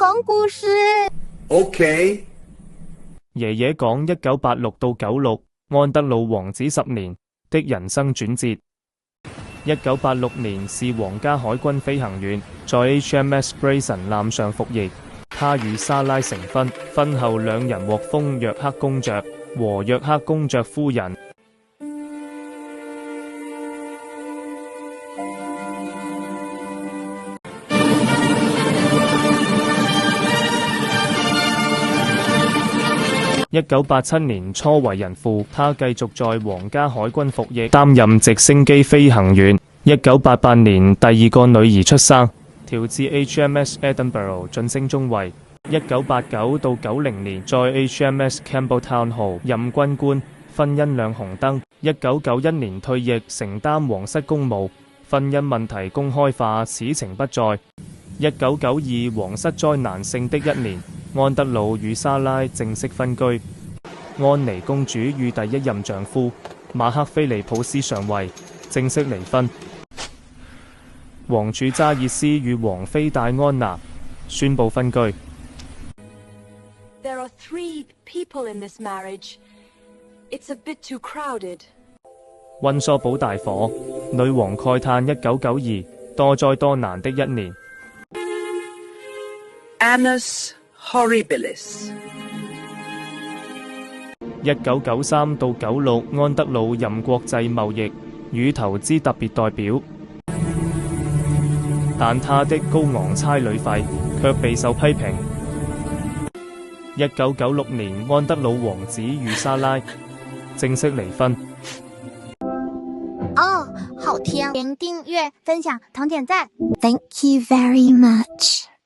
講故事。OK。爺爺講1986到96安德魯王子10年的人生轉折。1986年是皇家海軍飛行員在 HMS Grayson 艦上服役，他與莎拉成婚，婚後兩人獲封約克公爵和約克公爵夫人。1987年初為人父，他繼續在皇家海軍服役，擔任直升機飛行員。1988年第二個女兒出生，調至 HMS Edinburgh 晉升中尉。1989到90年在 HMS Campbelltown 號任軍官，婚姻亮紅燈。1991年退役，承擔皇室公務，婚姻問題公開化，此情不再。1992皇室災難性的一年，安德魯與莎拉正式分居。安妮公主與第一任丈夫馬克菲利普斯上尉正式離婚。王儲查爾斯與王妃戴安娜宣布分居。There are 3 people in this marriage. It's a bit too crowded. 溫莎堡大火，女王慨嘆1992多災多難的一年。Annus Horribilis。1993到96安德魯任國際貿易與投資特別代表，但他的高昂差旅費卻備受批評。1996年安德魯王子與莎拉正式離婚。哦，好聽！點訂閱、分享、同點讚。Thank you very much.